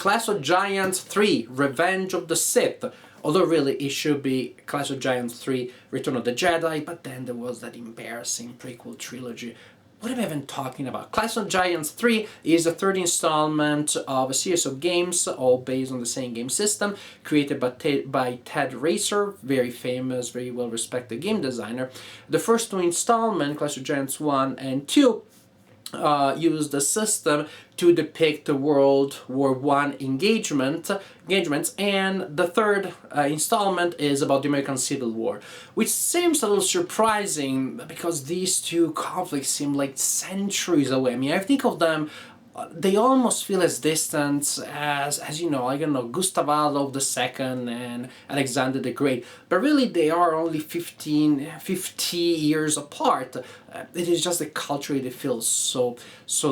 Clash of Giants 3, Revenge of the Sith. Although really it should be Clash of Giants 3, Return of the Jedi, but then there was that embarrassing prequel trilogy. What am I even talking about? Clash of Giants 3 is the third installment of a series of games, all based on the same game system, created by Ted Raicer, very famous, very well-respected game designer. The first two installments, Clash of Giants 1 and 2, used the system to depict the World War I engagements, and the third installment is about the American Civil War, which seems a little surprising because these two conflicts seem like centuries away. I mean, I think of them, they almost feel as distant as you know, I don't know, Gustav Adolf II and Alexander the Great, but really they are only 50 years apart. It is just the culture, it feels so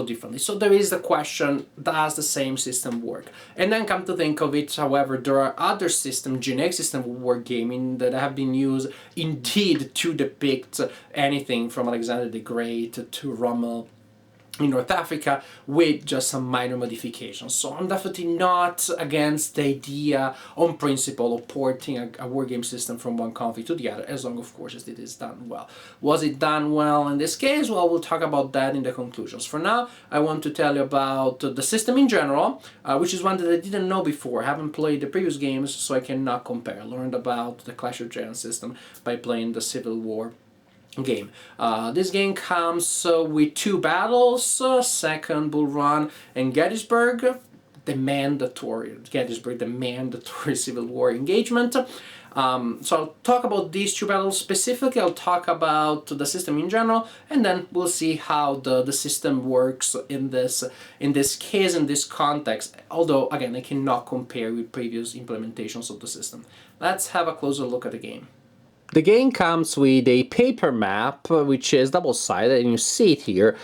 differently. So there is the question, does the same system work? And then come to think of it, however, there are other systems, generic systems of wargaming that have been used indeed to depict anything from Alexander the Great to Rommel in North Africa, with just some minor modifications. So I'm definitely not against the idea on principle of porting a wargame system from one conflict to the other, as long, of course, as it is done well. Was it done well in this case? Well, we'll talk about that in the conclusions. For now, I want to tell you about the system in general, which is one that I didn't know before. I haven't played the previous games, so I cannot compare. I learned about the Clash of Giants system by playing the Civil War game. This game comes with two battles, Second Bull Run and Gettysburg, the mandatory Civil War engagement. So I'll talk about these two battles specifically, I'll talk about the system in general, and then we'll see how the system works in this case, in this context, although again I cannot compare with previous implementations of the system. Let's have a closer look at the game. The game comes with a paper map, which is double-sided, and you see it here.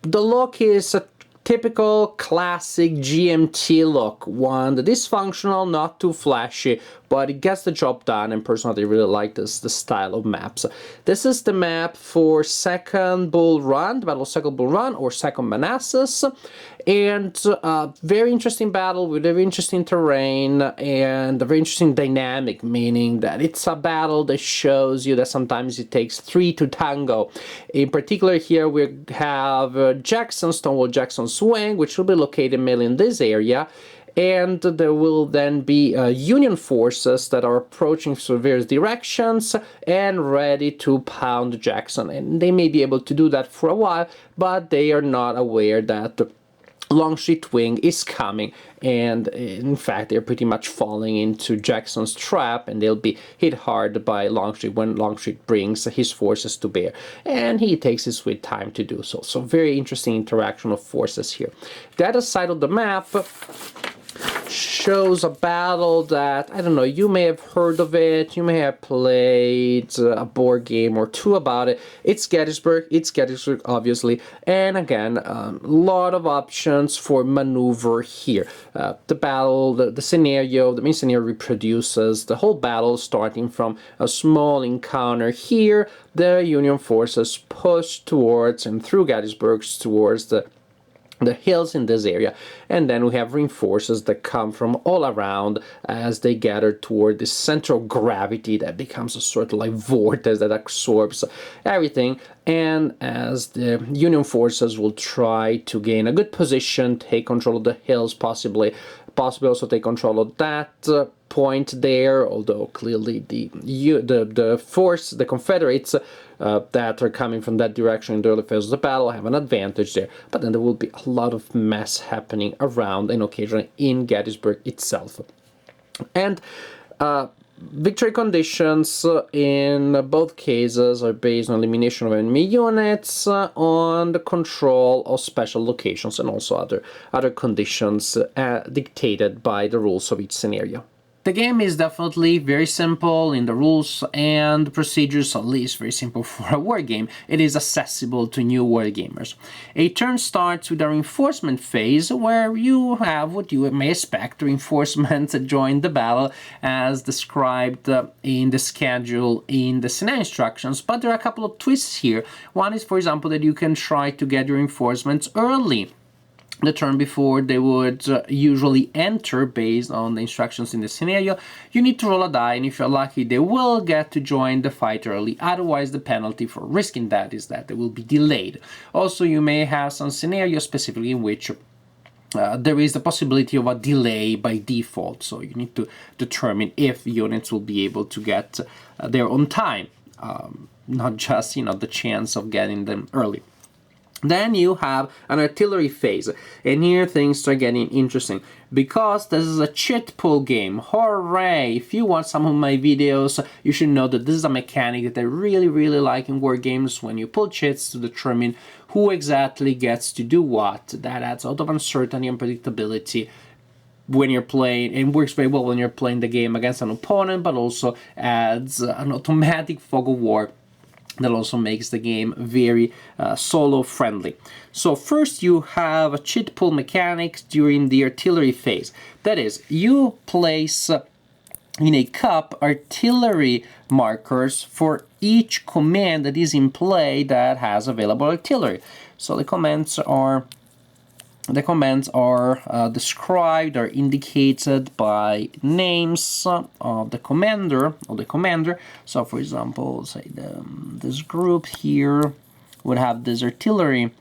The look is a typical classic GMT look, one that is functional, not too flashy, but it gets the job done, and personally I really like the style of maps. This is the map for Second Bull Run, the Battle of Second Bull Run, or Second Manassas, and very interesting battle with very interesting terrain and a very interesting dynamic, meaning that it's a battle that shows you that sometimes it takes three to tango. In particular here we have Jackson, Stonewall Jackson's Wing, which will be located mainly in this area, and there will then be Union forces that are approaching through various directions and ready to pound Jackson. And they may be able to do that for a while, but they are not aware that the Longstreet wing is coming, and in fact they're pretty much falling into Jackson's trap, and they'll be hit hard by Longstreet when Longstreet brings his forces to bear, and he takes his sweet time to do so. So very interesting interaction of forces here. The other side of the map shows a battle that, I don't know, you may have heard of it, you may have played a board game or two about it. It's Gettysburg obviously, and again, a lot of options for maneuver here. The battle, the main scenario reproduces the whole battle, starting from a small encounter here. The Union forces push towards and through Gettysburg towards the hills in this area, and then we have reinforcements that come from all around as they gather toward the central gravity that becomes a sort of like vortex that absorbs everything, and as the Union forces will try to gain a good position, take control of the hills, possibly also take control of that point there, although clearly the Confederates that are coming from that direction in the early phase of the battle have an advantage there, but then there will be a lot of mess happening around and occasionally in Gettysburg itself. And victory conditions in both cases are based on elimination of enemy units, on the control of special locations, and also other conditions dictated by the rules of each scenario. The game is definitely very simple in the rules and the procedures, at least very simple for a war game. It is accessible to new war gamers. A turn starts with a reinforcement phase where you have what you may expect, reinforcements join the battle as described in the schedule in the scenario instructions, but there are a couple of twists here. One is, for example, that you can try to get your reinforcements early the turn before they would usually enter based on the instructions in the scenario. You need to roll a die, and if you're lucky, they will get to join the fight early. Otherwise, the penalty for risking that is that they will be delayed. Also, you may have some scenarios specifically in which there is the possibility of a delay by default, so you need to determine if units will be able to get there on time, not just the chance of getting them early. Then you have an artillery phase, and here things start getting interesting because this is a chit pull game. Hooray! If you watch some of my videos, you should know that this is a mechanic that I really like in war games, when you pull chits to determine who exactly gets to do what. That adds a lot of uncertainty and predictability when you're playing, and works very well when you're playing the game against an opponent, but also adds an automatic fog of war that also makes the game very solo friendly. So first you have a chit pull mechanics during the artillery phase. That is, you place in a cup artillery markers for each command that is in play that has available artillery. So the commands are described or indicated by names of the commander So for example, say this group here would have this artillery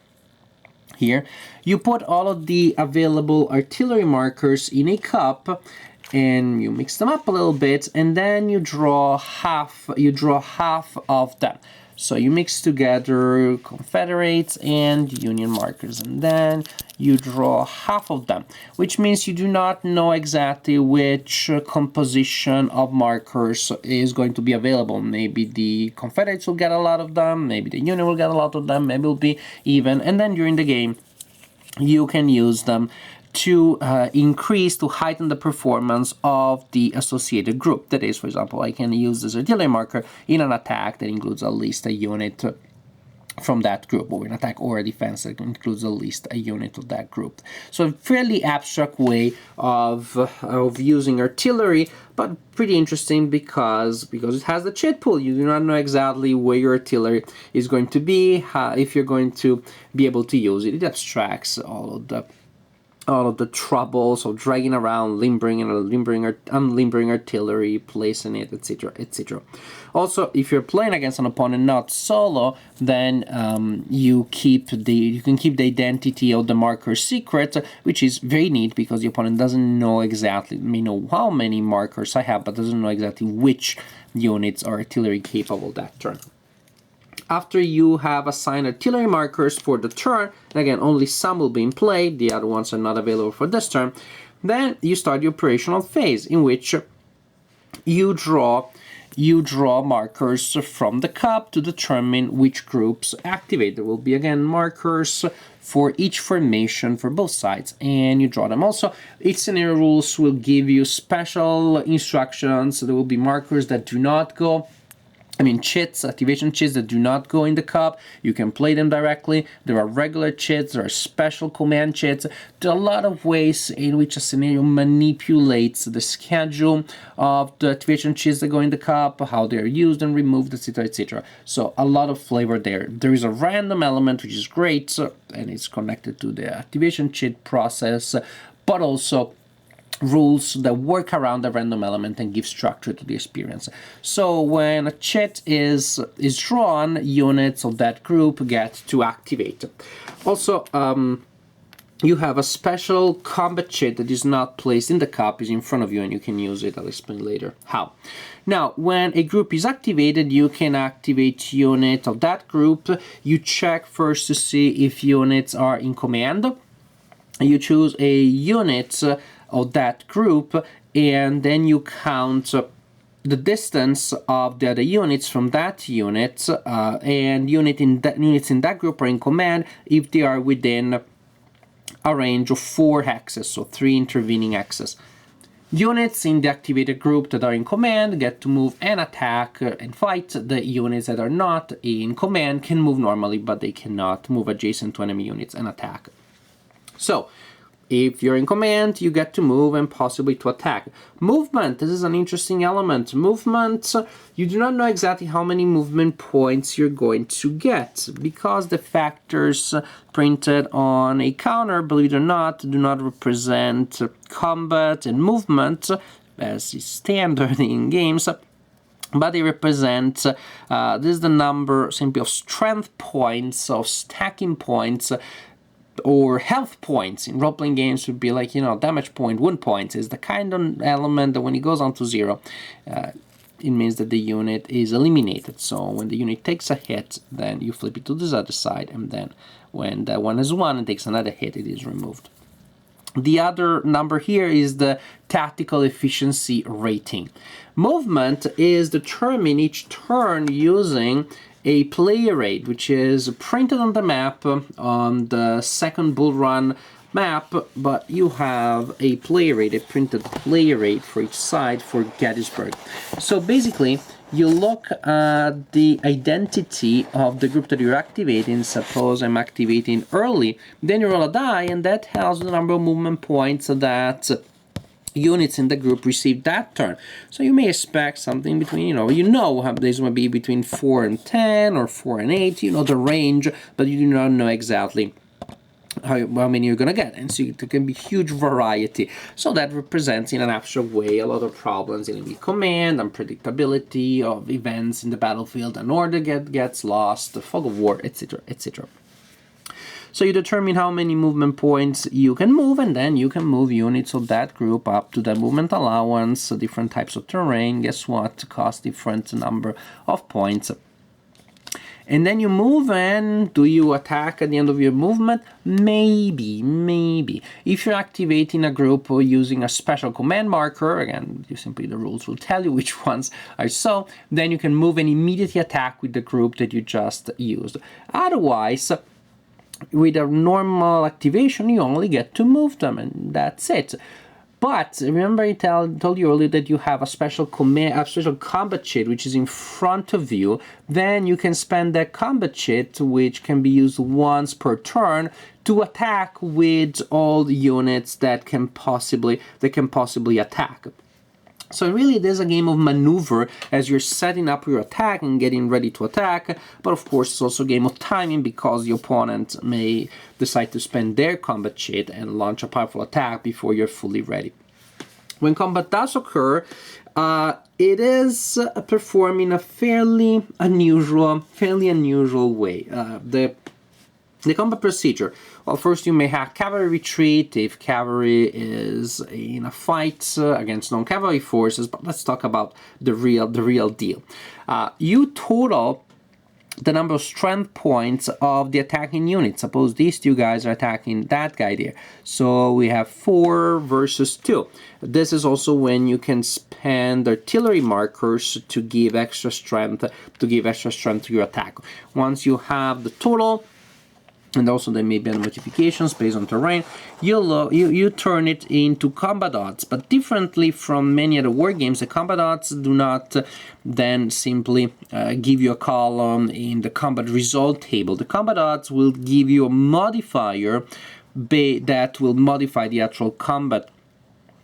here. You put all of the available artillery markers in a cup, and you mix them up a little bit, and then you draw half of them. So you mix together Confederates and Union markers, and then you draw half of them, which means you do not know exactly which composition of markers is going to be available. Maybe the Confederates will get a lot of them, maybe the Union will get a lot of them, maybe it will be even, and then during the game you can use them to heighten the performance of the associated group. That is, for example, I can use this artillery marker in an attack that includes at least a unit from that group, or an attack or a defense that includes at least a unit of that group. So a fairly abstract way of using artillery, but pretty interesting because it has the chit pull. You do not know exactly where your artillery is going to be, if you're going to be able to use it. It abstracts all of the troubles of dragging around, unlimbering artillery, placing it, etc., etc. Also, if you're playing against an opponent not solo, then you can keep the identity of the marker secret, which is very neat because the opponent doesn't know exactly, may know how many markers I have, but doesn't know exactly which units are artillery capable that turn. After you have assigned artillery markers for the turn, and again, only some will be in play, the other ones are not available for this turn, then you start the operational phase, in which you draw markers from the cup to determine which groups activate. There will be, again, markers for each formation for both sides, and you draw them. Also, each scenario rules will give you special instructions. There will be markers that do not go, chits, activation chits that do not go in the cup. You can play them directly. There are regular chits, there are special command chits. There are a lot of ways in which a scenario manipulates the schedule of the activation chits that go in the cup, how they are used and removed, etc., etc. So a lot of flavor there. There is a random element, which is great, and it's connected to the activation chit process, but also rules that work around the random element and give structure to the experience. So when a chit is drawn, units of that group get to activate. Also, you have a special combat chit that is not placed in the cup, is in front of you, and you can use it. I'll explain later how. Now, when a group is activated, you can activate unit of that group. You check first to see if units are in command. You choose a unit of that group, and then you count the distance of the other units from that unit, and units in that group are in command if they are within a range of 4 hexes, so 3 intervening hexes. Units in the activated group that are in command get to move and attack and fight. The units that are not in command can move normally, but they cannot move adjacent to enemy units and attack. So, If you're in command, you get to move and possibly to attack. Movement, this is an interesting element. Movement, you do not know exactly how many movement points you're going to get because the factors printed on a counter, believe it or not, do not represent combat and movement as is standard in games, but they represent, this is the number simply of strength points, of stacking points, or health points. In role-playing games would be like, damage point, wound points is the kind of element that when it goes on to 0, it means that the unit is eliminated. So when the unit takes a hit, then you flip it to this other side, and then when that one is 1 and takes another hit, it is removed. The other number here is the tactical efficiency rating. Movement is determined each turn using a player rate, which is printed on the map on the second bull run map, but you have a player rate, a printed player rate for each side for Gettysburg. So basically, you look at the identity of the group that you're activating. Suppose I'm activating early, then you roll a die, and that tells the number of movement points that units in the group receive that turn. So you may expect something between, how this will be between 4 and 10 or 4 and 8, the range, but you do not know exactly how many you're going to get. And so there can be huge variety. So that represents in an abstract way a lot of problems dealing with command, unpredictability of events in the battlefield, an order gets lost, the fog of war, etc., etc. So you determine how many movement points you can move, and then you can move units of that group up to the movement allowance, different types of terrain. Guess what? Cost different number of points. And then you move, and do you attack at the end of your movement? Maybe. If you're activating a group or using a special command marker, again, the rules will tell you which ones are so, then you can move and immediately attack with the group that you just used. Otherwise, with a normal activation, you only get to move them, and that's it. But remember, I told you earlier that you have a special combat sheet which is in front of you. Then you can spend that combat sheet, which can be used once per turn, to attack with all the units that can possibly attack. So really it is a game of maneuver as you're setting up your attack and getting ready to attack, but of course it's also a game of timing because the opponent may decide to spend their combat sheet and launch a powerful attack before you're fully ready. When combat does occur, it is performed in a fairly unusual way. The combat procedure. Well, first you may have cavalry retreat if cavalry is in a fight against non-cavalry forces, but let's talk about the real deal. You total the number of strength points of the attacking unit. Suppose these two guys are attacking that guy there. So we have 4 versus 2. This is also when you can spend artillery markers to give extra strength to your attack. Once you have the total, and also there may be modifications based on terrain, you turn it into combat odds. But differently from many other war games, the combat odds do not then simply give you a column in the combat result table. The combat odds will give you a modifier that will modify the actual combat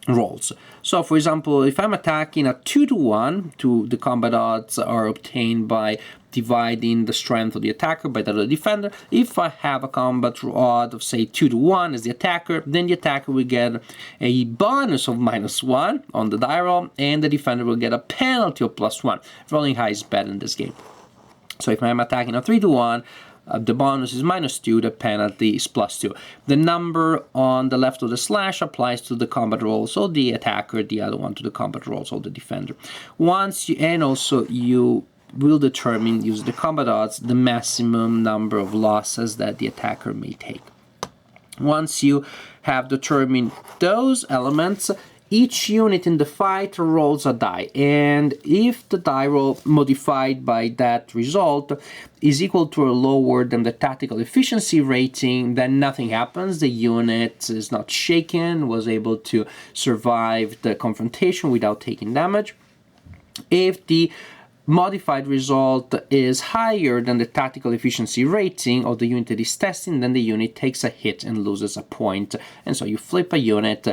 rolls. So for example, if I'm attacking a 2-to-1, the combat odds are obtained by dividing the strength of the attacker by that of the defender. If I have a combat odd of say 2-to-1 as the attacker, then the attacker will get a bonus of -1 on the die roll, and the defender will get a penalty of +1. Rolling high is bad in this game. So if I'm attacking a 3-to-1, the bonus is -2, the penalty is +2. The number on the left of the slash applies to the combat roll, so the attacker, the other one to the combat roll, so the defender. You will determine, using the combat odds, the maximum number of losses that the attacker may take. Once you have determined those elements, each unit in the fight rolls a die, and if the die roll modified by that result is equal to or lower than the tactical efficiency rating, then nothing happens. The unit is not shaken, was able to survive the confrontation without taking damage. If the modified result is higher than the tactical efficiency rating of the unit that is testing, then the unit takes a hit and loses a point. And so you flip a unit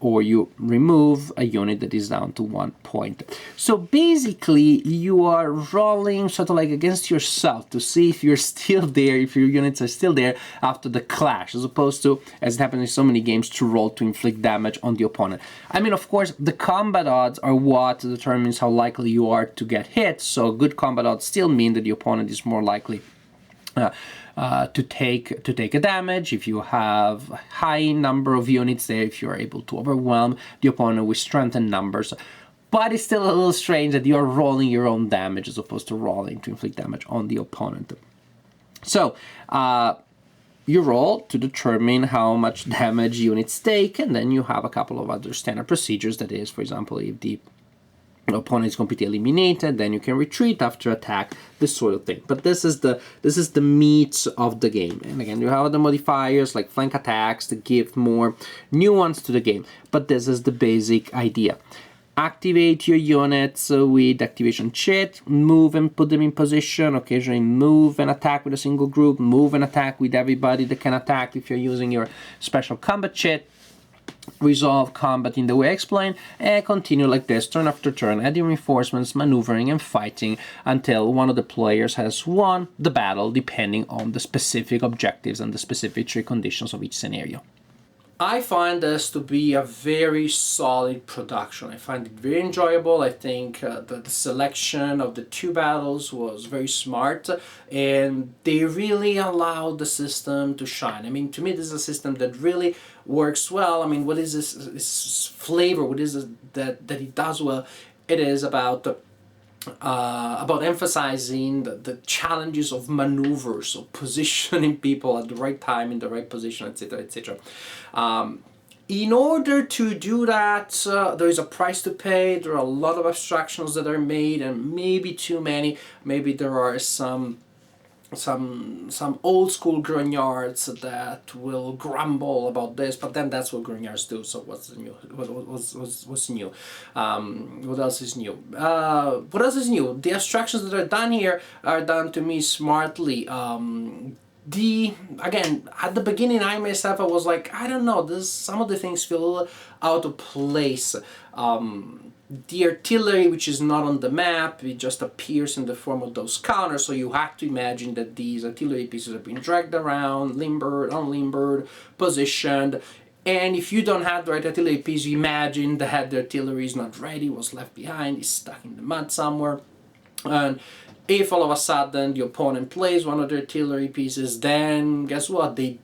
or you remove a unit that is down to 1 point. So basically you are rolling sort of like against yourself to see if you're still there, if your units are still there after the clash, as opposed to, as it happens in so many games, to roll to inflict damage on the opponent. I mean, of course, the combat odds are what determines how likely you are to get hit, so good combat odds still mean that the opponent is more likely to take a damage. If you have a high number of units there, if you're able to overwhelm the opponent with strength and numbers. But it's still a little strange that you're rolling your own damage as opposed to rolling to inflict damage on the opponent. So you roll to determine how much damage units take, and then you have a couple of other standard procedures. That is, for example, if the opponent is completely eliminated, then you can retreat after attack, this sort of thing. But this is the meat of the game. And again, you have the modifiers like flank attacks to give more nuance to the game. But this is the basic idea. Activate your units with activation chit, move and put them in position, occasionally move and attack with a single group, move and attack with everybody that can attack if you're using your special combat chit. Resolve combat in the way I explained, and continue like this, turn after turn, adding reinforcements, maneuvering and fighting until one of the players has won the battle, depending on the specific objectives and the specific tree conditions of each scenario. I find this to be a very solid production. I find it very enjoyable. I think the selection of the two battles was very smart, and they really allowed the system to shine. I mean, to me, this is a system that really works well. I mean, what is this flavor? What is it that it does well? It is about emphasizing the challenges of maneuvers, of positioning people at the right time in the right position, etc., etc. In order to do that, there is a price to pay. There are a lot of abstractions that are made, and maybe too many. Maybe there are some old school grognards that will grumble about this, but then that's what grognards do. So what's new? What's new? What else is new? What else is new? The abstractions that are done here are done to me smartly. Again, at the beginning, I myself, I was like, I don't know, some of the things feel a little out of place. The artillery, which is not on the map, it just appears in the form of those counters, so you have to imagine that these artillery pieces have been dragged around, limbered, unlimbered, positioned, and if you don't have the right artillery piece, you imagine that the artillery is not ready, was left behind, is stuck in the mud somewhere. And if all of a sudden the opponent plays one of the artillery pieces, then guess what? They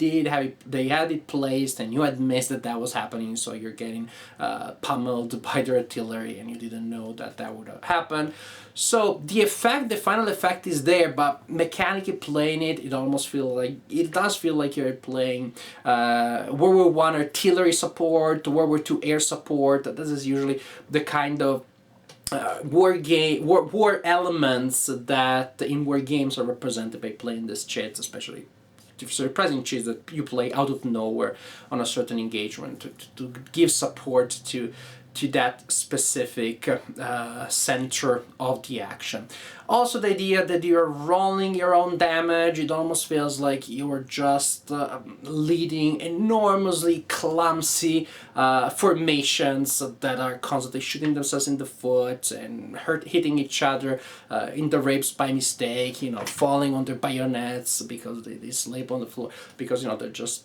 had it placed, and you had missed that was happening, so you're getting pummeled by the artillery, and you didn't know that would have happened. So the final effect is there, but mechanically playing it almost does feel like you're playing World War I artillery support, World War II air support. This is usually the kind of war elements that in war games are represented by playing these chits, especially surprising chits that you play out of nowhere on a certain engagement to give support to that specific center of the action. Also, the idea that you're rolling your own damage, it almost feels like you're just leading enormously clumsy formations that are constantly shooting themselves in the foot and hitting each other in the ribs by mistake, falling on their bayonets because they sleep on the floor, because they're just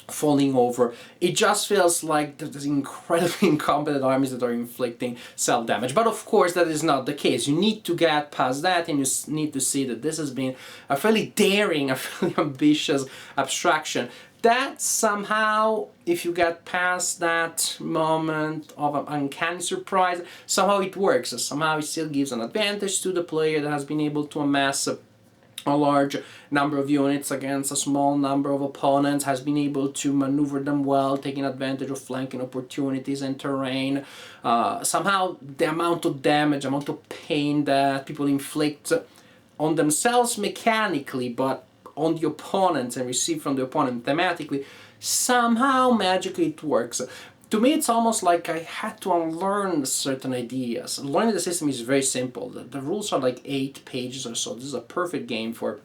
falling over. It just feels like there's incredibly incompetent armies that are inflicting self-damage. But of course that is not the case. You need to get past that, and you need to see that this has been a fairly daring, a fairly ambitious abstraction that somehow, if you get past that moment of an uncanny surprise, somehow it works. Somehow it still gives an advantage to the player that has been able to amass a large number of units against a small number of opponents, has been able to maneuver them well, taking advantage of flanking opportunities and terrain. Somehow the amount of damage, amount of pain that people inflict on themselves mechanically, but on the opponents and receive from the opponent thematically, somehow magically it works. to me it's almost like I had to unlearn certain ideas. Learning the system is very simple. The rules are like 8 pages or so. This is a perfect game for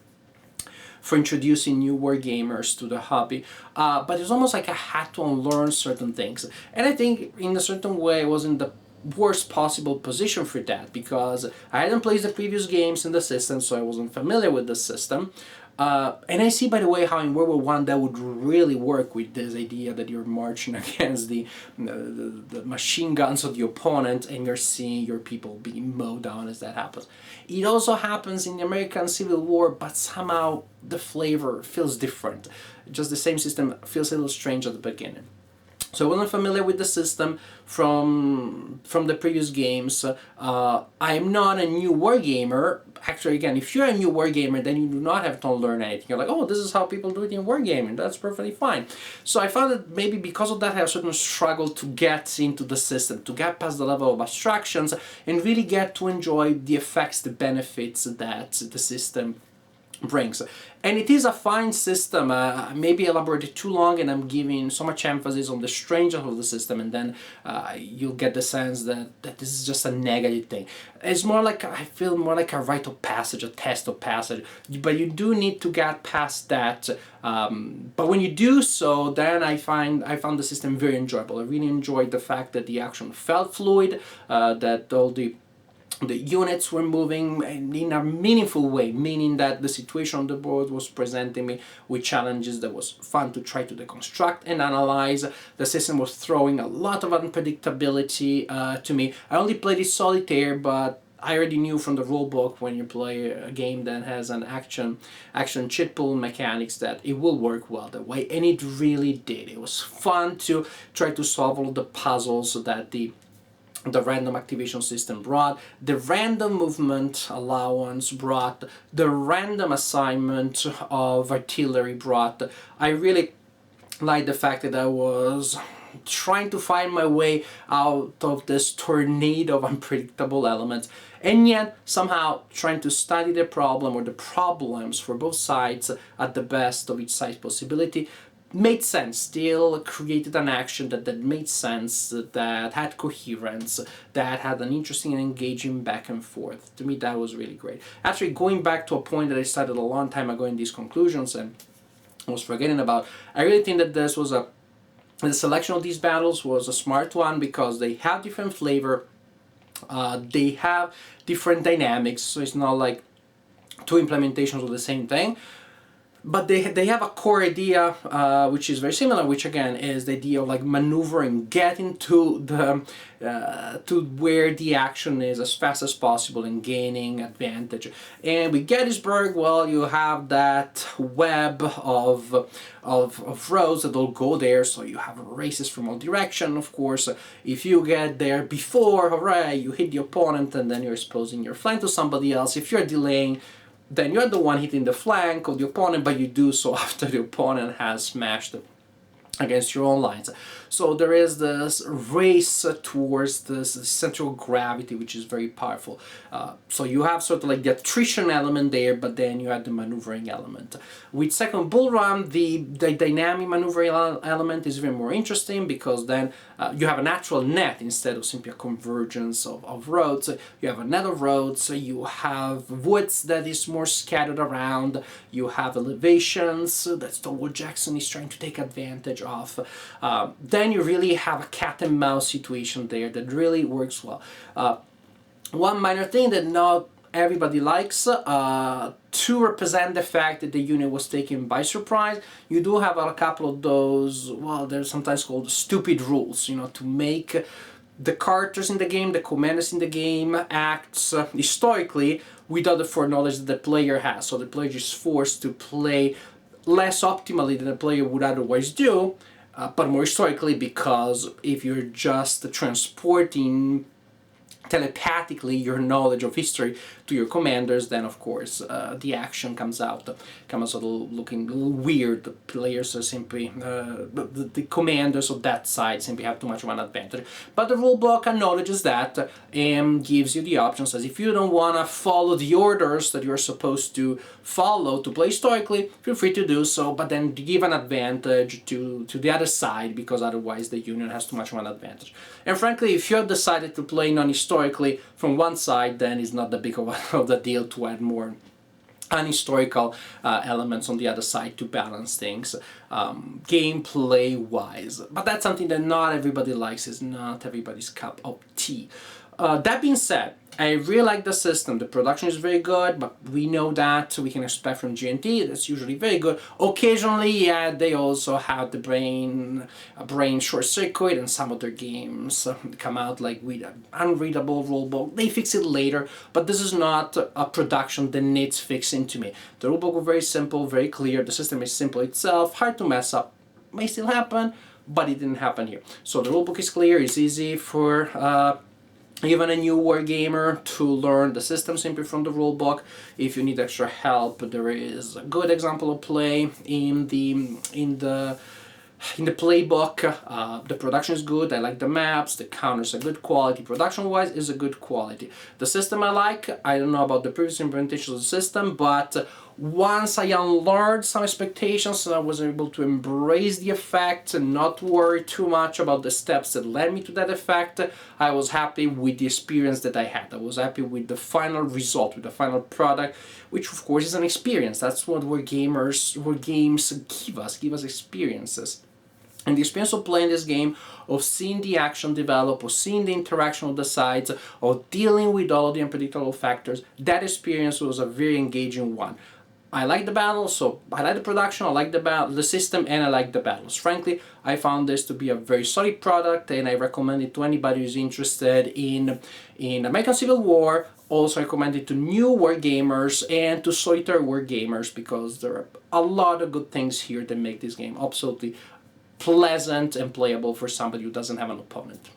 introducing new wargamers to the hobby, but it's almost like I had to unlearn certain things, and I think in a certain way I was in the worst possible position for that, because I hadn't played the previous games in the system, so I wasn't familiar with the system. And I see, by the way, how in World War One that would really work with this idea that you're marching against the machine guns of the opponent, and you're seeing your people being mowed down as that happens. It also happens in the American Civil War, but somehow the flavor feels different. Just the same system feels a little strange at the beginning. So I wasn't familiar with the system from the previous games. I'm not a new wargamer. Actually, again, if you're a new wargamer, then you do not have to learn anything. You're like, oh, this is how people do it in wargaming. That's perfectly fine. So I found that maybe because of that, I have a certain struggle to get into the system, to get past the level of abstractions, and really get to enjoy the effects, the benefits that the system brings. And it is a fine system. Maybe elaborated too long, and I'm giving so much emphasis on the strangeness of the system, and then you'll get the sense that this is just a negative thing. It's more like, I feel more like a rite of passage, a test of passage, but you do need to get past that. But when you do so, then I found the system very enjoyable. I really enjoyed the fact that the action felt fluid, that all the units were moving in a meaningful way, meaning that the situation on the board was presenting me with challenges that was fun to try to deconstruct and analyze. The system was throwing a lot of unpredictability to me. I only played it solitaire, but I already knew from the rulebook, when you play a game that has an action cheat pool mechanics, that it will work well that way, and it really did. It was fun to try to solve all the puzzles that the random activation system brought, the random movement allowance brought, the random assignment of artillery brought. I really like the fact that I was trying to find my way out of this tornado of unpredictable elements, and yet somehow trying to study the problem or the problems for both sides at the best of each side's possibility. Made sense, still created an action that made sense, that had coherence, that had an interesting and engaging back and forth. To me, that was really great. Actually, going back to a point that I started a long time ago in these conclusions and I was forgetting about, I really think that this was the selection of these battles was a smart one, because they have different flavor, they have different dynamics, so it's not like two implementations of the same thing. But they have a core idea which is very similar, which again is the idea of like maneuvering, getting to the to where the action is as fast as possible and gaining advantage. And with Gettysburg, well, you have that web of roads that will go there, so you have races from all directions. Of course, if you get there before, hooray, you hit the opponent, and then you're exposing your flank to somebody else. If you're delaying, then you're the one hitting the flank of the opponent, but you do so after the opponent has smashed against your own lines. So there is this race towards this central gravity, which is very powerful. So you have sort of like the attrition element there, but then you have the maneuvering element. With Second Bull Run, the dynamic maneuvering element is even more interesting, because then you have a natural net instead of simply a convergence of roads. You have a net of roads, you have woods that is more scattered around, you have elevations that Stonewall Jackson is trying to take advantage of. Then you really have a cat and mouse situation there that really works well. One minor thing that not everybody likes, to represent the fact that the unit was taken by surprise, you do have a couple of those, well, they're sometimes called stupid rules, you know, to make the characters in the game, the commanders in the game, act historically without the foreknowledge that the player has. So the player is forced to play less optimally than the player would otherwise do, but more historically, because if you're just transporting telepathically your knowledge of history to your commanders, then of course the action comes out looking a little weird. The players are simply the commanders of that side simply have too much of an advantage. But the rulebook acknowledges that and gives you the option. Says if you don't want to follow the orders that you're supposed to follow to play stoically, feel free to do so, but then give an advantage to the other side, because otherwise the Union has too much of an advantage. And frankly, if you have decided to play non-historically from one side, then it's not that big of the deal to add more unhistorical elements on the other side to balance things gameplay wise. But that's something that not everybody likes, is not everybody's cup of tea. That being said, I really like the system. The production is very good, but we know that we can expect from G&T. That's usually very good. Occasionally, yeah, they also have the brain short circuit, and some of their games come out like with an unreadable rulebook. They fix it later, but this is not a production that needs fixing to me. The rulebook was very simple, very clear. The system is simple itself, hard to mess up. May still happen, but it didn't happen here. So the rulebook is clear. It's easy for even a new wargamer to learn the system simply from the rulebook. If you need extra help, there is a good example of play in the playbook. The production is good. I like the maps. The counters are good quality. Production-wise, is a good quality. The system I like. I don't know about the previous implementations of the system, but once I unlearned some expectations and I was able to embrace the effect and not worry too much about the steps that led me to that effect, I was happy with the experience that I had. I was happy with the final result, with the final product, which of course is an experience. That's what games give us experiences. And the experience of playing this game, of seeing the action develop, of seeing the interaction of the sides, of dealing with all of the unpredictable factors, that experience was a very engaging one. I like the battles, so I like the production, I like the system, and I like the battles. Frankly, I found this to be a very solid product, and I recommend it to anybody who's interested in American Civil War. Also recommend it to new wargamers and to solitaire wargamers, because there are a lot of good things here that make this game absolutely pleasant and playable for somebody who doesn't have an opponent.